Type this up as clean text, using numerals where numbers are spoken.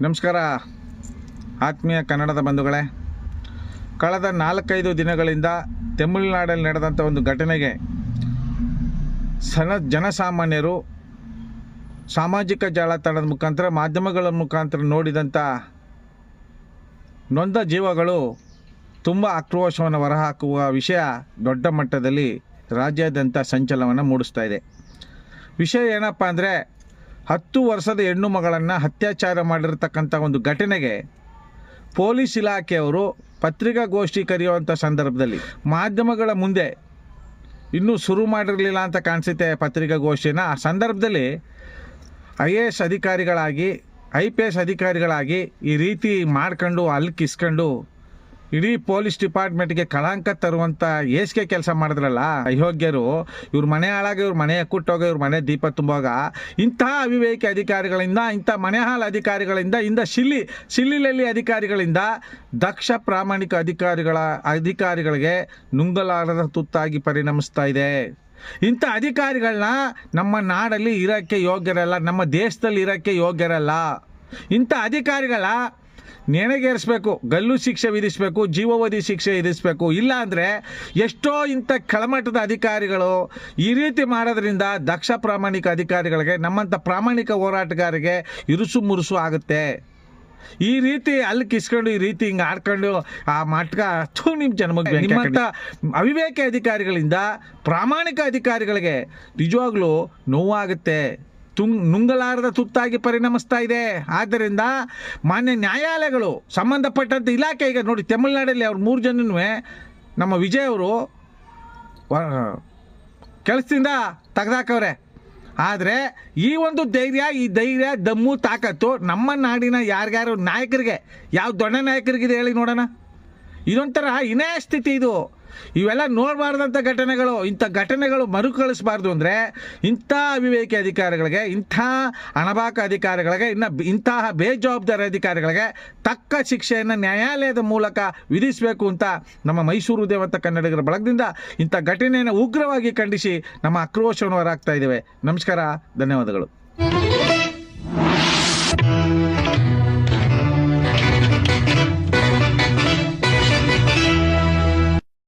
ನಮಸ್ಕಾರ ಆತ್ಮೀಯ ಕನ್ನಡದ ಬಂಧುಗಳೇ, ಕಳೆದ 4-5 ದಿನಗಳಿಂದ ತಮಿಳುನಾಡಲ್ಲಿ ನಡೆದಂಥ ಒಂದು ಘಟನೆಗೆ ಜನಸಾಮಾನ್ಯರು ಸಾಮಾಜಿಕ ಜಾಲತಾಣದ ಮುಖಾಂತರ ಮಾಧ್ಯಮಗಳ ಮುಖಾಂತರ ನೋಡಿದಂಥ ನೊಂದ ಜೀವಗಳು ತುಂಬ ಆಕ್ರೋಶವನ್ನು ಹೊರಹಾಕುವ ವಿಷಯ ದೊಡ್ಡ ಮಟ್ಟದಲ್ಲಿ ರಾಜ್ಯಾದ್ಯಂತ ಸಂಚಲನವನ್ನು ಮೂಡಿಸ್ತಾ ಇದೆ. ವಿಷಯ ಏನಪ್ಪ ಅಂದರೆ, 10 ವರ್ಷದ ಹೆಣ್ಣು ಮಗಳನ್ನು ಅತ್ಯಾಚಾರ ಮಾಡಿರ್ತಕ್ಕಂಥ ಒಂದು ಘಟನೆಗೆ ಪೊಲೀಸ್ ಇಲಾಖೆಯವರು ಪತ್ರಿಕಾಗೋಷ್ಠಿ ಕರೆಯುವಂಥ ಸಂದರ್ಭದಲ್ಲಿ ಮಾಧ್ಯಮಗಳ ಮುಂದೆ ಇನ್ನೂ ಶುರು ಮಾಡಿರಲಿಲ್ಲ ಅಂತ ಕಾಣಿಸುತ್ತೆ ಪತ್ರಿಕಾಗೋಷ್ಠಿನ. ಆ ಸಂದರ್ಭದಲ್ಲಿ IAS ಅಧಿಕಾರಿಗಳಾಗಿ IPS ಅಧಿಕಾರಿಗಳಾಗಿ ಈ ರೀತಿ ಮಾಡ್ಕೊಂಡು ಅಲ್ಕಿಸ್ಕೊಂಡು ಇಡೀ ಪೊಲೀಸ್ ಡಿಪಾರ್ಟ್ಮೆಂಟ್ಗೆ ಕಳಂಕ ತರುವಂಥ ಏಸ್ಗೆ ಕೆಲಸ ಮಾಡಿದ್ರಲ್ಲ ಅಯೋಗ್ಯರು. ಇವ್ರ ಮನೆ ಹಾಳಾಗಿ ಇವ್ರ ಮನೆ ಕುಟ್ಟೋಗ ಇವ್ರ ಮನೆ ದೀಪ ತುಂಬುವಾಗ ಇಂಥ ಅವಿವೇಕಿ ಅಧಿಕಾರಿಗಳಿಂದ, ಇಂಥ ಮನೆ ಹಾಳು ಅಧಿಕಾರಿಗಳಿಂದ, ಸಿಲ್ಲಿಲಲ್ಲಿ ಅಧಿಕಾರಿಗಳಿಂದ ದಕ್ಷ ಪ್ರಾಮಾಣಿಕ ಅಧಿಕಾರಿಗಳಿಗೆ ನುಂಗಲಾರದ ತುತ್ತಾಗಿ ಪರಿಣಮಿಸ್ತಾ ಇದೆ. ಇಂಥ ಅಧಿಕಾರಿಗಳನ್ನ ನಮ್ಮ ನಾಡಲ್ಲಿ ಇರೋಕ್ಕೆ ಯೋಗ್ಯರಲ್ಲ, ನಮ್ಮ ದೇಶದಲ್ಲಿ ಇರೋಕ್ಕೆ ಯೋಗ್ಯರಲ್ಲ. ಇಂಥ ಅಧಿಕಾರಿಗಳ ನೇಣಿಗೇರಿಸಬೇಕು, ಗಲ್ಲು ಶಿಕ್ಷೆ ವಿಧಿಸಬೇಕು, ಜೀವಾವಧಿ ಶಿಕ್ಷೆ ವಿಧಿಸಬೇಕು. ಇಲ್ಲ ಅಂದರೆ ಎಷ್ಟೋ ಇಂಥ ಕೆಳಮಟ್ಟದ ಅಧಿಕಾರಿಗಳು ಈ ರೀತಿ ಮಾಡೋದ್ರಿಂದ ದಕ್ಷ ಪ್ರಾಮಾಣಿಕ ಅಧಿಕಾರಿಗಳಿಗೆ, ನಮ್ಮಂಥ ಪ್ರಾಮಾಣಿಕ ಹೋರಾಟಗಾರರಿಗೆ ಇರುಸು ಮುರುಸು ಆಗುತ್ತೆ. ಈ ರೀತಿ ಅಲ್ಲಿ ಕಿಸ್ಕೊಂಡು ಈ ರೀತಿ ಹಿಂಗೆ ಆಡ್ಕೊಂಡು ಆ ಮಟ್ಕ ನಿಮ್ಮ ಜನ್ಮಕ್ಕೆ ನಿಮ್ಮಂಥ ಅವಿವೇಕ ಅಧಿಕಾರಿಗಳಿಂದ ಪ್ರಾಮಾಣಿಕ ಅಧಿಕಾರಿಗಳಿಗೆ ನಿಜವಾಗ್ಲೂ ನೋವಾಗುತ್ತೆ, ನುಂಗಲಾರದ ತುತ್ತಾಗಿ ಪರಿಣಮಿಸ್ತಾ ಇದೆ. ಆದ್ದರಿಂದ ಮಾನ್ಯ ನ್ಯಾಯಾಲಯಗಳು ಸಂಬಂಧಪಟ್ಟಂಥ ಇಲಾಖೆ, ಈಗ ನೋಡಿ ತಮಿಳುನಾಡಲ್ಲಿ ಅವ್ರು 3 ಜನನೂ ನಮ್ಮ ವಿಜಯ್ ಅವರು ಕೆಲಸದಿಂದ ತೆಗೆದಾಕವ್ರೆ. ಆದರೆ ಈ ಒಂದು ಧೈರ್ಯ ದಮ್ಮು ತಾಕತ್ತು ನಮ್ಮ ನಾಡಿನ ಯಾರ್ಯಾರು ನಾಯಕರಿಗೆ, ಯಾವ ದೊಡ್ಡ ನಾಯಕರಿಗಿದೆ ಹೇಳಿ ನೋಡೋಣ. ಇದೊಂಥರ ಇನಾಯ ಸ್ಥಿತಿ ಇದು. ಇವೆಲ್ಲ ನೋಡಬಾರ್ದಂಥ ಘಟನೆಗಳು. ಇಂಥ ಘಟನೆಗಳು ಮರುಕಳಿಸಬಾರ್ದು ಅಂದರೆ ಇಂಥ ಅವಿವೇಕಿ ಅಧಿಕಾರಿಗಳಿಗೆ, ಇಂಥ ಅಣಬಾಕ ಅಧಿಕಾರಿಗಳಿಗೆ, ಇಂತಹ ಬೇಜವಾಬ್ದಾರಿ ಅಧಿಕಾರಿಗಳಿಗೆ ತಕ್ಕ ಶಿಕ್ಷೆಯನ್ನು ನ್ಯಾಯಾಲಯದ ಮೂಲಕ ವಿಧಿಸಬೇಕು ಅಂತ ನಮ್ಮ ಮೈಸೂರು ದೇವಂತ ಕನ್ನಡಿಗರ ಬಳಗದಿಂದ ಇಂಥ ಘಟನೆಯನ್ನು ಉಗ್ರವಾಗಿ ಖಂಡಿಸಿ ನಮ್ಮ ಆಕ್ರೋಶವನ್ನು ಹೊರಹಾಕ್ತಾ ಇದ್ದೇವೆ. ನಮಸ್ಕಾರ, ಧನ್ಯವಾದಗಳು.